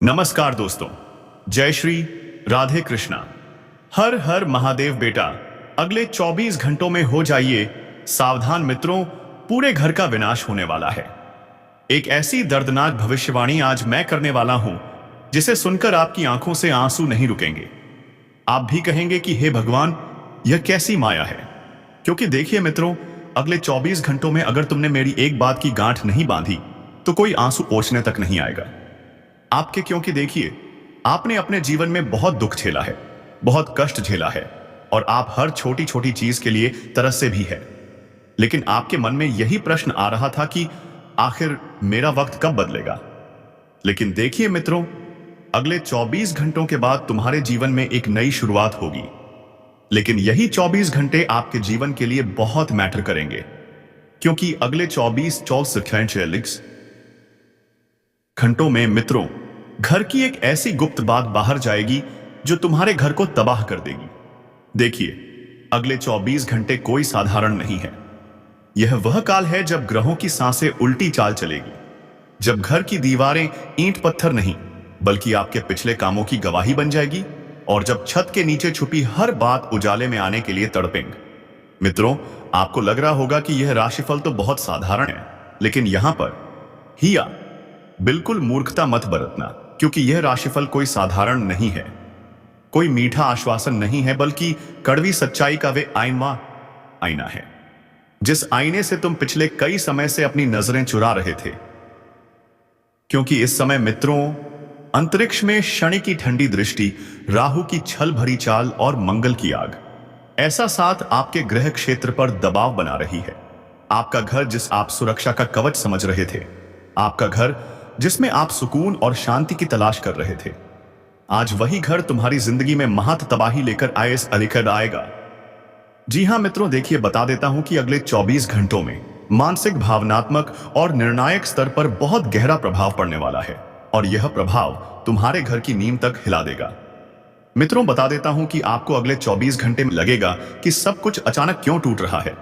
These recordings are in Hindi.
नमस्कार दोस्तों। जय श्री राधे कृष्णा। हर हर महादेव बेटा। अगले 24 घंटों में हो जाइए सावधान मित्रों, पूरे घर का विनाश होने वाला है। एक ऐसी दर्दनाक भविष्यवाणी आज मैं करने वाला हूं जिसे सुनकर आपकी आंखों से आंसू नहीं रुकेंगे। आप भी कहेंगे कि हे भगवान, यह कैसी माया है। क्योंकि देखिए मित्रों, अगले 24 घंटों में अगर तुमने मेरी एक बात की गांठ नहीं बांधी तो कोई आंसू पोंछने तक नहीं आएगा आपके। क्योंकि देखिए, आपने अपने जीवन में बहुत दुख झेला है, बहुत कष्ट झेला है और आप हर छोटी छोटी चीज के लिए तरसे भी है। लेकिन आपके मन में यही प्रश्न आ रहा था कि आखिर मेरा वक्त कब बदलेगा। लेकिन देखिए मित्रों, अगले 24 घंटों के बाद तुम्हारे जीवन में एक नई शुरुआत होगी। लेकिन यही 24 घंटे आपके जीवन के लिए बहुत मैटर करेंगे, क्योंकि अगले 24 घंटों में मित्रों, घर की एक ऐसी गुप्त बात बाहर जाएगी जो तुम्हारे घर को तबाह कर देगी। देखिए, अगले 24 घंटे कोई साधारण नहीं है। यह वह काल है जब ग्रहों की सांसें उल्टी चाल चलेगी, जब घर की दीवारें ईंट पत्थर नहीं बल्कि आपके पिछले कामों की गवाही बन जाएगी, और जब छत के नीचे छुपी हर बात उजाले में आने के लिए तड़पेंगे। मित्रों, आपको लग रहा होगा कि यह राशिफल तो बहुत साधारण है, लेकिन यहां पर हिया बिल्कुल मूर्खता मत बरतना, क्योंकि यह राशिफल कोई साधारण नहीं है, कोई मीठा आश्वासन नहीं है, बल्कि कड़वी सच्चाई का वे आईना है, जिस आईने से तुम पिछले कई समय से अपनी नजरें चुरा रहे थे। क्योंकि इस समय मित्रों, अंतरिक्ष में शनि की ठंडी दृष्टि, राहु की छल भरी चाल और मंगल की आग ऐसा साथ आपके ग्रह क्षेत्र पर दबाव बना रही है। आपका घर, जिस आप सुरक्षा का कवच समझ रहे थे, आपका घर जिसमें आप सुकून और शांति की तलाश कर रहे थे, आज वही घर तुम्हारी जिंदगी में महत तबाही लेकर आएगा। जी हां मित्रों, देखिए, बता देता हूं कि अगले 24 घंटों में मानसिक, भावनात्मक और निर्णायक स्तर पर बहुत गहरा प्रभाव पड़ने वाला है, और यह प्रभाव तुम्हारे घर की नींव तक हिला देगा। मित्रों, बता देता हूं कि आपको अगले 24 घंटे में लगेगा कि सब कुछ अचानक क्यों टूट रहा है।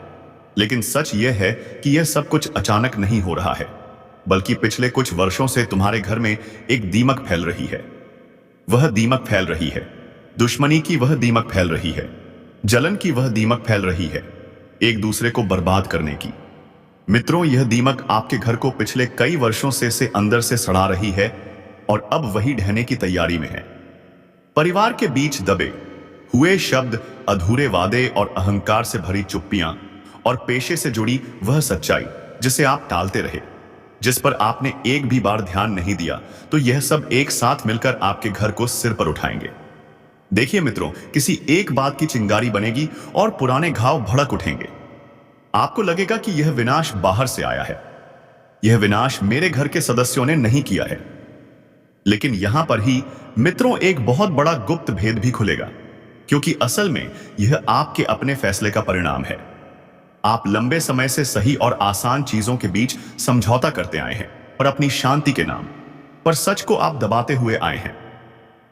लेकिन सच यह है कि यह सब कुछ अचानक नहीं हो रहा है, बल्कि पिछले कुछ वर्षों से तुम्हारे घर में एक दीमक फैल रही है। वह दीमक फैल रही है दुश्मनी की, वह दीमक फैल रही है जलन की, वह दीमक फैल रही है एक दूसरे को बर्बाद करने की। मित्रों, यह दीमक आपके घर को पिछले कई वर्षों से अंदर से सड़ा रही है, और अब वही ढहने की तैयारी में है। परिवार के बीच दबे हुए शब्द, अधूरे वादे और अहंकार से भरी चुप्पियां, और पेशे से जुड़ी वह सच्चाई जिसे आप टालते रहे, जिस पर आपने एक भी बार ध्यान नहीं दिया, तो यह सब एक साथ मिलकर आपके घर को सिर पर उठाएंगे। देखिए मित्रों, किसी एक बात की चिंगारी बनेगी और पुराने घाव भड़क उठेंगे। आपको लगेगा कि यह विनाश बाहर से आया है, यह विनाश मेरे घर के सदस्यों ने नहीं किया है। लेकिन यहां पर ही मित्रों, एक बहुत बड़ा गुप्त भेद भी खुलेगा, क्योंकि असल में यह आपके अपने फैसले का परिणाम है। आप लंबे समय से सही और आसान चीजों के बीच समझौता करते आए हैं, और अपनी शांति के नाम पर सच को आप दबाते हुए आए हैं।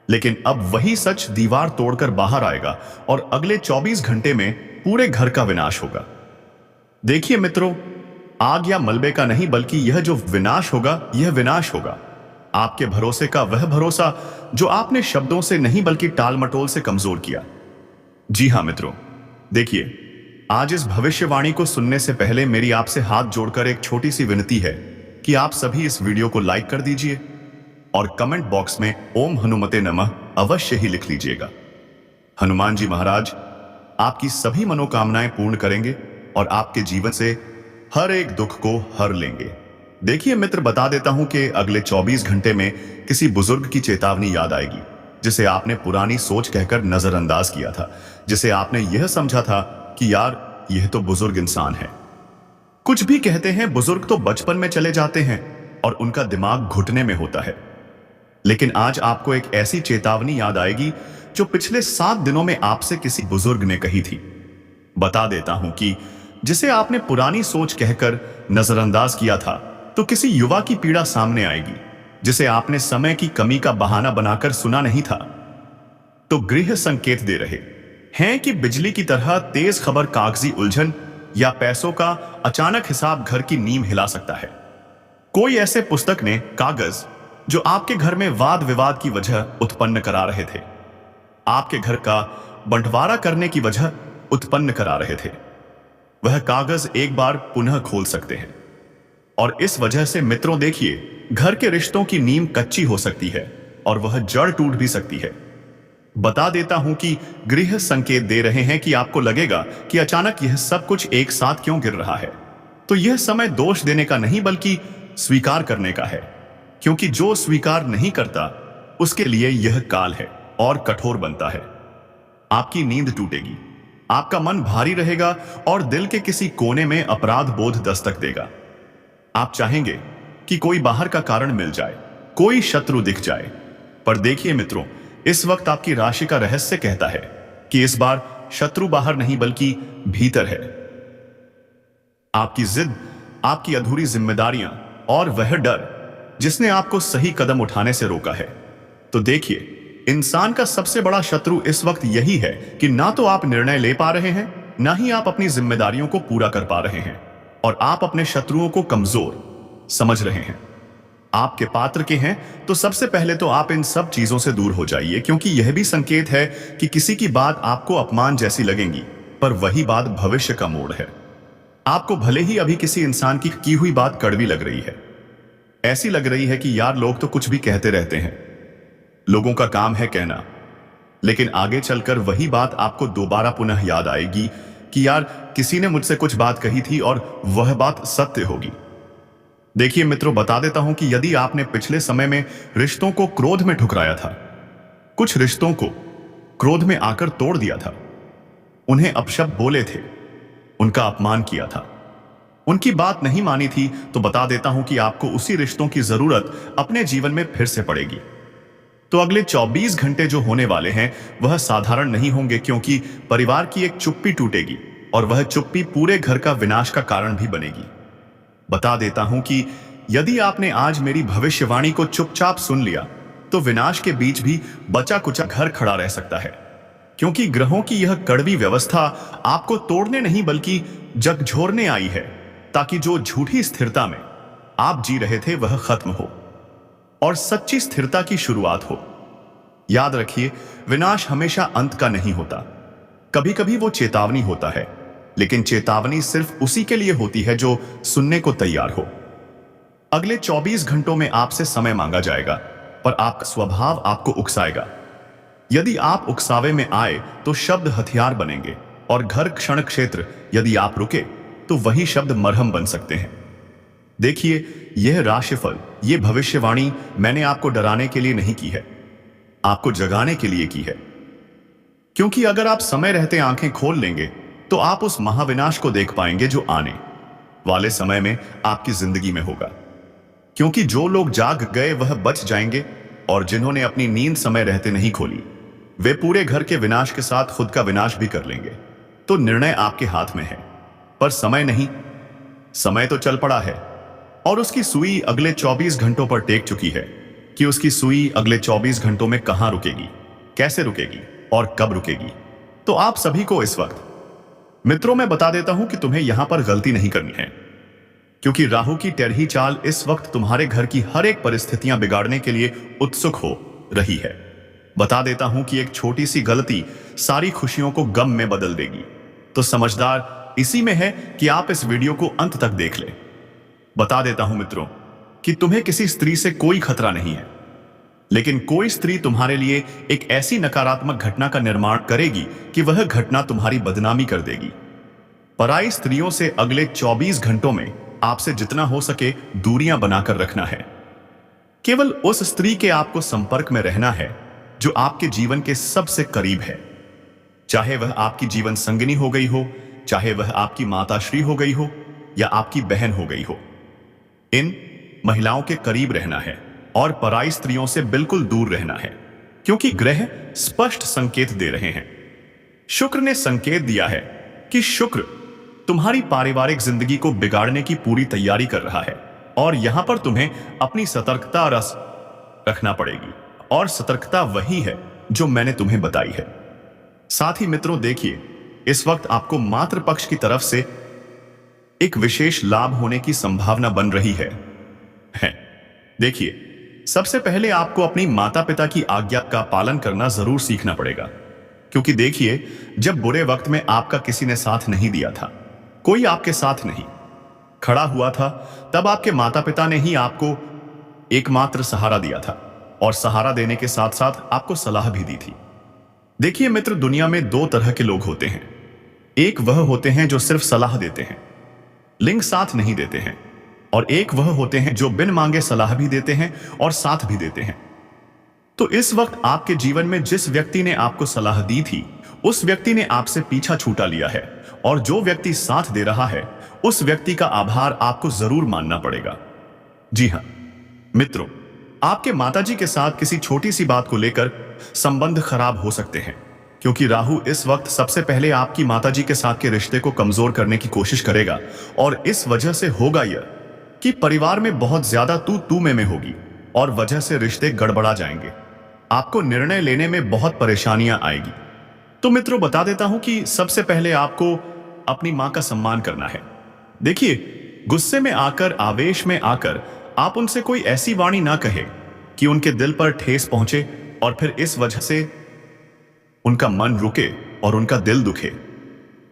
लेकिन अब वही सच दीवार तोड़कर बाहर आएगा, और अगले 24 घंटे में पूरे घर का विनाश होगा। देखिए मित्रों, आग या मलबे का नहीं, बल्कि यह जो विनाश होगा, यह विनाश होगा आपके भरोसे का, वह भरोसा जो आपने शब्दों से नहीं बल्कि टाल मटोल से कमजोर किया। जी हां मित्रों, देखिए, आज इस भविष्यवाणी को सुनने से पहले मेरी आपसे हाथ जोड़कर एक छोटी सी विनती है कि आप सभी इस वीडियो को लाइक कर दीजिए और कमेंट बॉक्स में ओम हनुमते नमः अवश्य ही लिख लीजिएगा। हनुमान जी महाराज आपकी सभी मनोकामनाएं पूर्ण करेंगे और आपके जीवन से हर एक दुख को हर लेंगे। देखिए मित्र, बता देता हूं कि अगले 24 घंटे में किसी बुजुर्ग की चेतावनी याद आएगी, जिसे आपने पुरानी सोच कहकर नजरअंदाज किया था, जिसे आपने यह समझा था कि यार, यह तो बुजुर्ग इंसान है, कुछ भी कहते हैं, बुजुर्ग तो बचपन में चले जाते हैं और उनका दिमाग घुटने में होता है। लेकिन आज आपको एक ऐसी चेतावनी याद आएगी जो पिछले 7 दिनों में आपसे किसी बुजुर्ग ने कही थी। बता देता हूं कि जिसे आपने पुरानी सोच कहकर नजरअंदाज किया था, तो किसी युवा की पीड़ा सामने आएगी जिसे आपने समय की कमी का बहाना बनाकर सुना नहीं था। तो गृह संकेत दे रहे हैं कि बिजली की तरह तेज खबर, कागजी उलझन या पैसों का अचानक हिसाब घर की नींव हिला सकता है। कोई ऐसे पुस्तक ने कागज जो आपके घर में वाद विवाद की वजह उत्पन्न करा रहे थे, आपके घर का बंटवारा करने की वजह उत्पन्न करा रहे थे, वह कागज एक बार पुनः खोल सकते हैं। और इस वजह से मित्रों देखिए, घर के रिश्तों की नींव कच्ची हो सकती है और वह जड़ टूट भी सकती है। बता देता हूं कि गृह संकेत दे रहे हैं कि आपको लगेगा कि अचानक यह सब कुछ एक साथ क्यों गिर रहा है। तो यह समय दोष देने का नहीं बल्कि स्वीकार करने का है, क्योंकि जो स्वीकार नहीं करता उसके लिए यह काल है और कठोर बनता है। आपकी नींद टूटेगी, आपका मन भारी रहेगा और दिल के किसी कोने में अपराध बोध दस्तक देगा। आप चाहेंगे कि कोई बाहर का कारण मिल जाए, कोई शत्रु दिख जाए, पर देखिए मित्रों, इस वक्त आपकी राशि का रहस्य कहता है कि इस बार शत्रु बाहर नहीं बल्कि भीतर है। आपकी जिद, आपकी अधूरी जिम्मेदारियां और वह डर जिसने आपको सही कदम उठाने से रोका है। तो देखिए, इंसान का सबसे बड़ा शत्रु इस वक्त यही है कि ना तो आप निर्णय ले पा रहे हैं, ना ही आप अपनी जिम्मेदारियों को पूरा कर पा रहे हैं, और आप अपने शत्रुओं को कमजोर समझ रहे हैं। आपके पात्र के हैं तो सबसे पहले तो आप इन सब चीजों से दूर हो जाइए, क्योंकि यह भी संकेत है कि किसी की बात आपको अपमान जैसी लगेंगी, पर वही बात भविष्य का मोड़ है। आपको भले ही अभी किसी इंसान की हुई बात कड़वी लग रही है, ऐसी लग रही है कि यार लोग तो कुछ भी कहते रहते हैं, लोगों का काम है कहना, लेकिन आगे चलकर वही बात आपको दोबारा पुनः याद आएगी कि यार किसी ने मुझसे कुछ बात कही थी और वह बात सत्य होगी। देखिए मित्रों, बता देता हूं कि यदि आपने पिछले समय में रिश्तों को क्रोध में ठुकराया था, कुछ रिश्तों को क्रोध में आकर तोड़ दिया था, उन्हें अपशब्द बोले थे, उनका अपमान किया था, उनकी बात नहीं मानी थी, तो बता देता हूं कि आपको उसी रिश्तों की जरूरत अपने जीवन में फिर से पड़ेगी। तो अगले 24 घंटे जो होने वाले हैं वह साधारण नहीं होंगे, क्योंकि परिवार की एक चुप्पी टूटेगी और वह चुप्पी पूरे घर का विनाश का कारण भी बनेगी। बता देता हूं कि यदि आपने आज मेरी भविष्यवाणी को चुपचाप सुन लिया तो विनाश के बीच भी बचा कुचा घर खड़ा रह सकता है, क्योंकि ग्रहों की यह कड़वी व्यवस्था आपको तोड़ने नहीं बल्कि झकझोरने आई है, ताकि जो झूठी स्थिरता में आप जी रहे थे वह खत्म हो और सच्ची स्थिरता की शुरुआत हो। याद रखिए, विनाश हमेशा अंत का नहीं होता, कभी कभी वो चेतावनी होता है, लेकिन चेतावनी सिर्फ उसी के लिए होती है जो सुनने को तैयार हो। अगले 24 घंटों में आपसे समय मांगा जाएगा, पर आपका स्वभाव आपको उकसाएगा। यदि आप उकसावे में आए तो शब्द हथियार बनेंगे, और घर क्षण क्षेत्र यदि आप रुके तो वही शब्द मरहम बन सकते हैं। देखिए, यह राशिफल, यह भविष्यवाणी मैंने आपको डराने के लिए नहीं की है, आपको जगाने के लिए की है। क्योंकि अगर आप समय रहते आंखें खोल लेंगे तो आप उस महाविनाश को देख पाएंगे जो आने वाले समय में आपकी जिंदगी में होगा। क्योंकि जो लोग जाग गए वह बच जाएंगे, और जिन्होंने अपनी नींद समय रहते नहीं खोली वे पूरे घर के विनाश के साथ खुद का विनाश भी कर लेंगे। तो निर्णय आपके हाथ में है, पर समय नहीं। समय तो चल पड़ा है और उसकी सुई अगले 24 घंटों पर टेक चुकी है कि उसकी सुई अगले 24 घंटों में कहां रुकेगी, कैसे रुकेगी और कब रुकेगी। तो आप सभी को इस वक्त मित्रों, मैं बता देता हूं कि तुम्हें यहां पर गलती नहीं करनी है, क्योंकि राहु की टेढ़ी चाल इस वक्त तुम्हारे घर की हर एक परिस्थितियां बिगाड़ने के लिए उत्सुक हो रही है। बता देता हूं कि एक छोटी सी गलती सारी खुशियों को गम में बदल देगी। तो समझदार इसी में है कि आप इस वीडियो को अंत तक देख लें। बता देता हूं मित्रों कि तुम्हें किसी स्त्री से कोई खतरा नहीं है, लेकिन कोई स्त्री तुम्हारे लिए एक ऐसी नकारात्मक घटना का निर्माण करेगी कि वह घटना तुम्हारी बदनामी कर देगी। पराई स्त्रियों से अगले 24 घंटों में आपसे जितना हो सके दूरियां बनाकर रखना है। केवल उस स्त्री के आपको संपर्क में रहना है जो आपके जीवन के सबसे करीब है, चाहे वह आपकी जीवन संगिनी हो गई हो, चाहे वह आपकी माताश्री हो गई हो या आपकी बहन हो गई हो। इन महिलाओं के करीब रहना है और पराई स्त्रियों से बिल्कुल दूर रहना है, क्योंकि ग्रह स्पष्ट संकेत दे रहे हैं। शुक्र ने संकेत दिया है कि शुक्र तुम्हारी पारिवारिक जिंदगी को बिगाड़ने की पूरी तैयारी कर रहा है, और यहां पर तुम्हें अपनी सतर्कता रखना पड़ेगी, और सतर्कता वही है जो मैंने तुम्हें बताई है। साथ ही मित्रों देखिए, इस वक्त आपको मातृ पक्ष की तरफ से एक विशेष लाभ होने की संभावना बन रही है। देखिए, सबसे पहले आपको अपनी माता पिता की आज्ञा का पालन करना जरूर सीखना पड़ेगा, क्योंकि देखिए, जब बुरे वक्त में आपका किसी ने साथ नहीं दिया था, कोई आपके साथ नहीं खड़ा हुआ था, तब आपके माता पिता ने ही आपको एकमात्र सहारा दिया था, और सहारा देने के साथ साथ आपको सलाह भी दी थी। देखिए मित्र, दुनिया में दो तरह के लोग होते हैं। एक वह होते हैं जो सिर्फ सलाह देते हैं, लिंग साथ नहीं देते हैं, और एक वह होते हैं जो बिन मांगे सलाह भी देते हैं और साथ भी देते हैं। तो इस वक्त आपके जीवन में जिस व्यक्ति ने आपको सलाह दी थी, उस व्यक्ति ने आपसे पीछा छूटा लिया है, और जो व्यक्ति साथ दे रहा है, उस व्यक्ति का आभार आपको जरूर मानना पड़ेगा। जी हां मित्रों, आपके माताजी के साथ किसी छोटी सी बात को लेकर संबंध खराब हो सकते हैं, क्योंकि राहु इस वक्त सबसे पहले आपकी माताजी के साथ के रिश्ते को कमजोर करने की कोशिश करेगा, और इस वजह से होगा यह कि परिवार में बहुत ज्यादा तू में होगी, और वजह से रिश्ते गड़बड़ा जाएंगे। आपको निर्णय लेने में बहुत परेशानियां आएगी। तो मित्रों, बता देता हूं कि सबसे पहले आपको अपनी मां का सम्मान करना है। देखिए, गुस्से में आकर, आवेश में आकर आप उनसे कोई ऐसी वाणी ना कहे कि उनके दिल पर ठेस पहुंचे, और फिर इस वजह से उनका मन रुके और उनका दिल दुखे।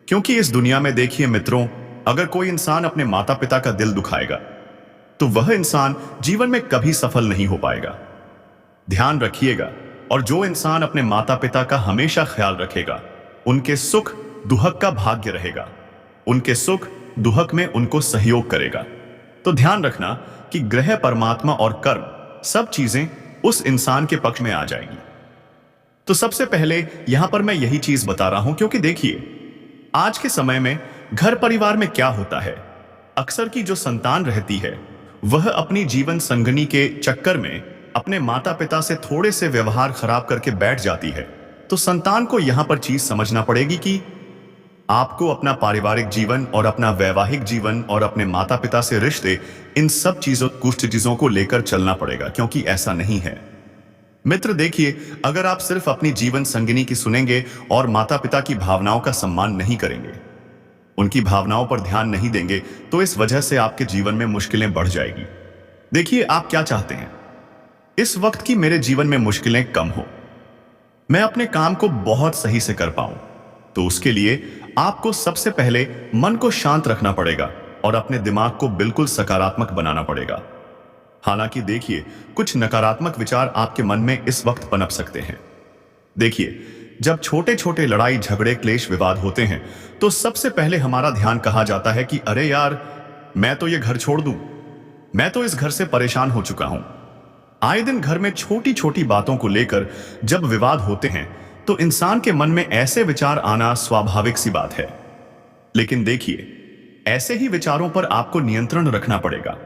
क्योंकि इस दुनिया में देखिए मित्रों, अगर कोई इंसान अपने माता पिता का दिल दुखाएगा, तो वह इंसान जीवन में कभी सफल नहीं हो पाएगा। ध्यान रखिएगा, और जो इंसान अपने माता पिता का हमेशा ख्याल रखेगा, उनके सुख दुहक का भाग्य रहेगा, उनके सुख दुहक में उनको सहयोग करेगा। तो ध्यान रखना कि ग्रह, परमात्मा और कर्म, सब चीजें उस इंसान के पक्ष में आ जाएगी। तो सबसे पहले यहां पर मैं यही चीज बता रहा हूं, क्योंकि देखिए, आज के समय में घर परिवार में क्या होता है, अक्सर की जो संतान रहती है, वह अपनी जीवन संगनी के चक्कर में अपने माता पिता से थोड़े से व्यवहार खराब करके बैठ जाती है। तो संतान को यहां पर चीज समझना पड़ेगी कि आपको अपना पारिवारिक जीवन और अपना वैवाहिक जीवन और अपने माता पिता से रिश्ते, इन सब चीजों, कुछ चीजों को लेकर चलना पड़ेगा, क्योंकि ऐसा नहीं है। मित्र देखिए, अगर आप सिर्फ अपनी जीवन संगिनी की सुनेंगे और माता पिता की भावनाओं का सम्मान नहीं करेंगे, उनकी भावनाओं पर ध्यान नहीं देंगे, तो इस वजह से आपके जीवन में मुश्किलें बढ़ जाएगी। देखिए, आप क्या चाहते हैं इस वक्त की मेरे जीवन में मुश्किलें कम हो, मैं अपने काम को बहुत सही से कर पाऊं। तो उसके लिए आपको सबसे पहले मन को शांत रखना पड़ेगा और अपने दिमाग को बिल्कुल सकारात्मक बनाना पड़ेगा। हालांकि देखिए, कुछ नकारात्मक विचार आपके मन में इस वक्त पनप सकते हैं। देखिए, जब छोटे छोटे लड़ाई झगड़े क्लेश विवाद होते हैं, तो सबसे पहले हमारा ध्यान कहा जाता है कि अरे यार, मैं तो ये घर छोड़ दूं, मैं तो इस घर से परेशान हो चुका हूं। आए दिन घर में छोटी छोटी बातों को लेकर जब विवाद होते हैं, तो इंसान के मन में ऐसे विचार आना स्वाभाविक सी बात है। लेकिन देखिए, ऐसे ही विचारों पर आपको नियंत्रण रखना पड़ेगा,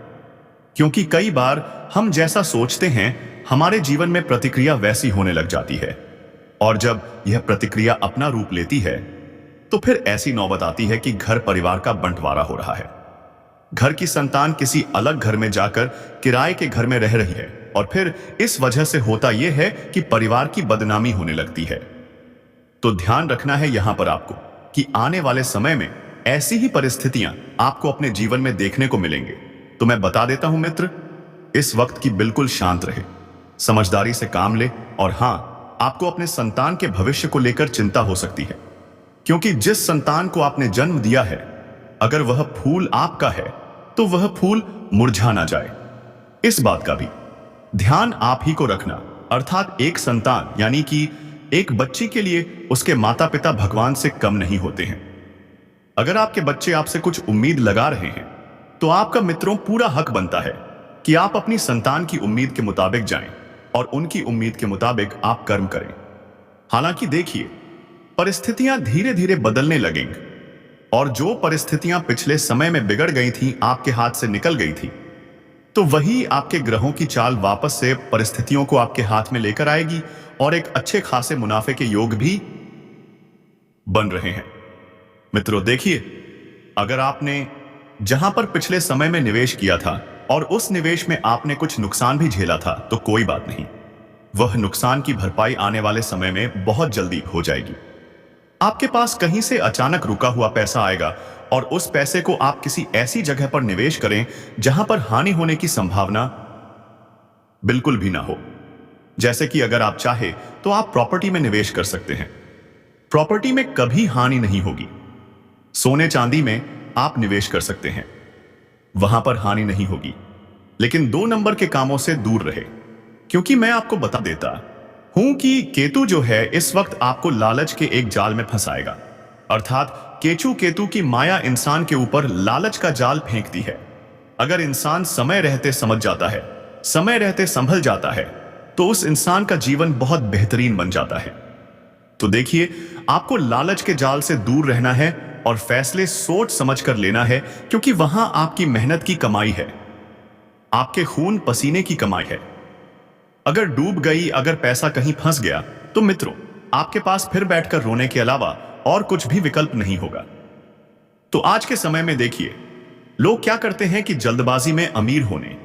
क्योंकि कई बार हम जैसा सोचते हैं, हमारे जीवन में प्रतिक्रिया वैसी होने लग जाती है, और जब यह प्रतिक्रिया अपना रूप लेती है, तो फिर ऐसी नौबत आती है कि घर परिवार का बंटवारा हो रहा है। घर की संतान किसी अलग घर में जाकर किराए के घर में रह रही है, और फिर इस वजह से होता यह है कि परिवार की बदनामी होने लगती है। तो ध्यान रखना है यहां पर आपको कि आने वाले समय में ऐसी ही परिस्थितियां आपको अपने जीवन में देखने को मिलेंगे। तो मैं बता देता हूं मित्र, इस वक्त की बिल्कुल शांत रहे, समझदारी से काम ले, और हां, आपको अपने संतान के भविष्य को लेकर चिंता हो सकती है, क्योंकि जिस संतान को आपने जन्म दिया है, अगर वह फूल आपका है, तो वह फूल मुरझा ना जाए। इस बात का भी ध्यान आप ही को रखना। अर्थात एक संतान यानी कि एक बच्चे के लिए उसके माता पिता भगवान से कम नहीं होते हैं। अगर आपके बच्चे आपसे कुछ उम्मीद लगा रहे हैं, तो आपका मित्रों पूरा हक बनता है कि आप अपनी संतान की उम्मीद के मुताबिक जाएं और उनकी उम्मीद के मुताबिक आप कर्म करें। हालांकि देखिए, परिस्थितियां धीरे धीरे बदलने लगेंगी, और जो परिस्थितियां पिछले समय में बिगड़ गई थीं, आपके हाथ से निकल गई थी, तो वही आपके ग्रहों की चाल वापस से परिस्थितियों को आपके हाथ में लेकर आएगी, और एक अच्छे खासे मुनाफे के योग भी बन रहे हैं। मित्रों देखिए, अगर आपने जहां पर पिछले समय में निवेश किया था और उस निवेश में आपने कुछ नुकसान भी झेला था, तो कोई बात नहीं, वह नुकसान की भरपाई आने वाले समय में बहुत जल्दी हो जाएगी। आपके पास कहीं से अचानक रुका हुआ पैसा आएगा, और उस पैसे को आप किसी ऐसी जगह पर निवेश करें जहां पर हानि होने की संभावना बिल्कुल भी ना हो। जैसे कि अगर आप चाहे तो आप प्रॉपर्टी में निवेश कर सकते हैं। प्रॉपर्टी में कभी हानि नहीं होगी। सोने चांदी में आप निवेश कर सकते हैं, वहां पर हानि नहीं होगी। लेकिन 2 नंबर के कामों से दूर रहे, क्योंकि मैं आपको बता देता हूं कि केतु जो है इस वक्त आपको लालच के एक जाल में फंसाएगा। अर्थात केतु की माया इंसान के ऊपर लालच का जाल फेंकती है। अगर इंसान समय रहते समझ जाता है, समय रहते संभल जाता है, तो उस इंसान का जीवन बहुत बेहतरीन बन जाता है। तो देखिए, आपको लालच के जाल से दूर रहना है और फैसले सोच समझ कर लेना है, क्योंकि वहां आपकी मेहनत की कमाई है, आपके खून पसीने की कमाई है। अगर डूब गई, अगर पैसा कहीं फंस गया, तो मित्रों, आपके पास फिर बैठकर रोने के अलावा और कुछ भी विकल्प नहीं होगा। तो आज के समय में देखिए, लोग क्या करते हैं कि जल्दबाजी में अमीर होने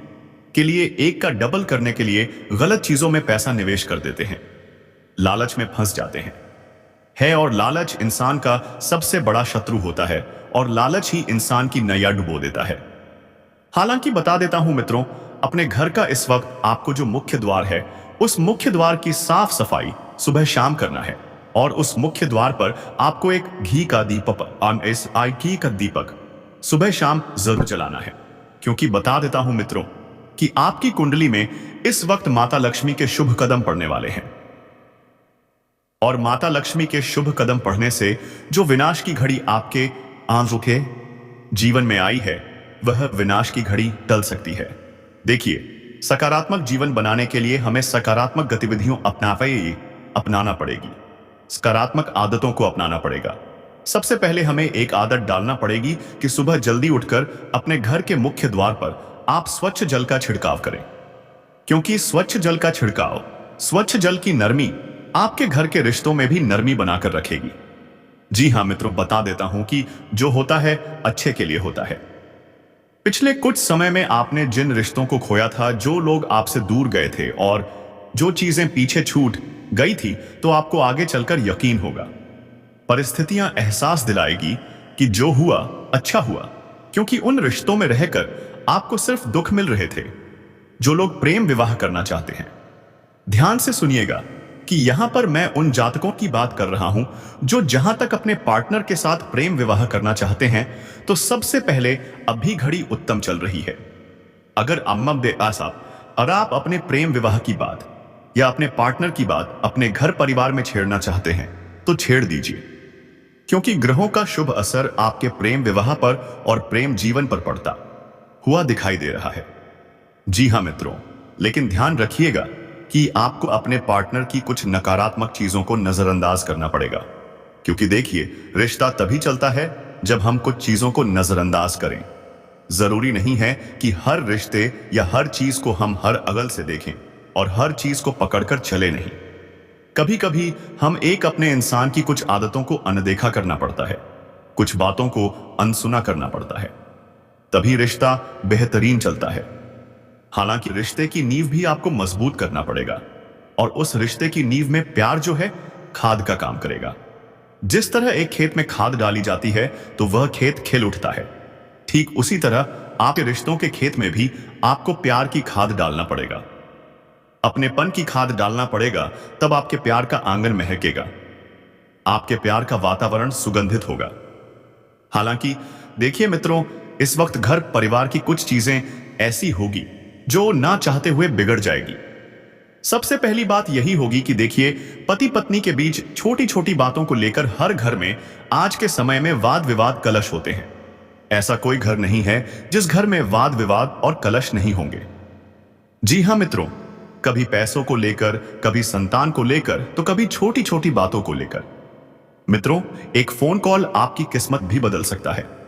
के लिए, एक का डबल करने के लिए गलत चीजों में पैसा निवेश कर देते हैं, लालच में फंस जाते हैं। और लालच इंसान का सबसे बड़ा शत्रु होता है, और लालच ही इंसान की नैया डुबो देता है। हालांकि बता देता हूं मित्रों, अपने घर का इस वक्त आपको जो मुख्य द्वार है, उस मुख्य द्वार की साफ सफाई सुबह शाम करना है। और उस मुख्य द्वार पर आपको एक घी का दीपक सुबह शाम जरूर जलाना है। क्योंकि बता देता हूं मित्रों कि आपकी कुंडली में इस वक्त माता लक्ष्मी के शुभ कदम पड़ने वाले हैं। और माता लक्ष्मी के शुभ कदम पड़ने से जो विनाश की घड़ी आपके आंसू के जीवन में आई है, वह विनाश की घड़ी टल सकती है। देखिए, सकारात्मक जीवन बनाने के लिए हमें सकारात्मक गतिविधियों अपनाना पड़ेगी, सकारात्मक आदतों को अपनाना पड़ेगा। सबसे पहले हमें एक आदत डालना पड़ेगी कि सुबह जल्दी उठकर अपने घर के मुख्य द्वार पर आप स्वच्छ जल का छिड़काव करें। क्योंकि स्वच्छ जल का छिड़काव, स्वच्छ जल की नरमी आपके घर के रिश्तों में भी नरमी बनाकर रखेगी। जी हां मित्रों, बता देता हूं कि जो होता है अच्छे के लिए होता है। पिछले कुछ समय में आपने जिन रिश्तों को खोया था, जो लोग आपसे दूर गए थे और जो चीजें पीछे छूट गई थी, तो आपको आगे चलकर यकीन होगा, परिस्थितियां एहसास दिलाएगी कि जो हुआ अच्छा हुआ। क्योंकि उन रिश्तों में रहकर आपको सिर्फ दुख मिल रहे थे। जो लोग प्रेम विवाह करना चाहते हैं, ध्यान से सुनिएगा कि यहां पर मैं उन जातकों की बात कर रहा हूं जो जहां तक अपने पार्टनर के साथ प्रेम विवाह करना चाहते हैं, तो सबसे पहले अभी घड़ी उत्तम चल रही है। अगर और आप अपने प्रेम विवाह की बात या अपने पार्टनर की बात अपने घर परिवार में छेड़ना चाहते हैं, तो छेड़ दीजिए। क्योंकि ग्रहों का शुभ असर आपके प्रेम विवाह पर और प्रेम जीवन पर पड़ता हुआ दिखाई दे रहा है। जी हां मित्रों, लेकिन ध्यान रखिएगा कि आपको अपने पार्टनर की कुछ नकारात्मक चीजों को नजरअंदाज करना पड़ेगा। क्योंकि देखिए, रिश्ता तभी चलता है जब हम कुछ चीजों को नजरअंदाज करें। जरूरी नहीं है कि हर रिश्ते या हर चीज को हम हर अगल से देखें और हर चीज को पकड़कर चले नहीं। कभी कभी हम अपने इंसान की कुछ आदतों को अनदेखा करना पड़ता है, कुछ बातों को अनसुना करना पड़ता है, तभी रिश्ता बेहतरीन चलता है। हालांकि रिश्ते की नींव भी आपको मजबूत करना पड़ेगा, और उस रिश्ते की नींव में प्यार जो है खाद का काम करेगा। जिस तरह एक खेत में खाद डाली जाती है तो वह खेत खिल उठता है, ठीक उसी तरह आपके रिश्तों के खेत में भी आपको प्यार की खाद डालना पड़ेगा, अपनेपन की खाद डालना पड़ेगा। तब आपके प्यार का आंगन महकेगा, आपके प्यार का वातावरण सुगंधित होगा। हालांकि देखिए मित्रों, इस वक्त घर परिवार की कुछ चीजें ऐसी होगी जो ना चाहते हुए बिगड़ जाएगी। सबसे पहली बात यही होगी कि देखिए, पति पत्नी के बीच छोटी छोटी बातों को लेकर हर घर में आज के समय में वाद विवाद कलश होते हैं। ऐसा कोई घर नहीं है जिस घर में वाद विवाद और कलश नहीं होंगे। जी हां मित्रों, कभी पैसों को लेकर, कभी संतान को लेकर, तो कभी छोटी छोटी बातों को लेकर। मित्रों, एक फोन कॉल आपकी किस्मत भी बदल सकता है।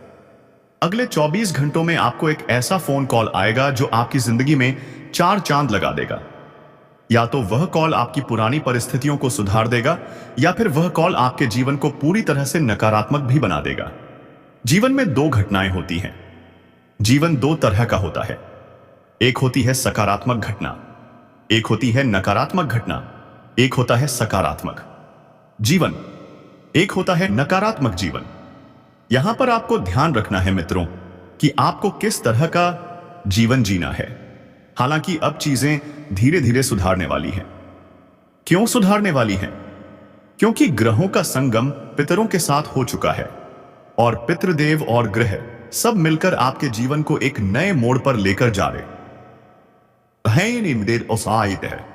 अगले 24 घंटों में आपको एक ऐसा फोन कॉल आएगा जो आपकी जिंदगी में 4 चांद लगा देगा। या तो वह कॉल आपकी पुरानी परिस्थितियों को सुधार देगा, या फिर वह कॉल आपके जीवन को पूरी तरह से नकारात्मक भी बना देगा। जीवन में 2 घटनाएं होती हैं। जीवन 2 तरह का होता है, एक होती है सकारात्मक घटना, एक होती है नकारात्मक घटना, एक होता है सकारात्मक जीवन, एक होता है नकारात्मक जीवन। यहां पर आपको ध्यान रखना है मित्रों कि आपको किस तरह का जीवन जीना है। हालांकि अब चीजें धीरे धीरे सुधारने वाली हैं। क्यों सुधारने वाली हैं? क्योंकि ग्रहों का संगम पितरों के साथ हो चुका है और पितृदेव और ग्रह सब मिलकर आपके जीवन को एक नए मोड़ पर लेकर जा रहे हैं।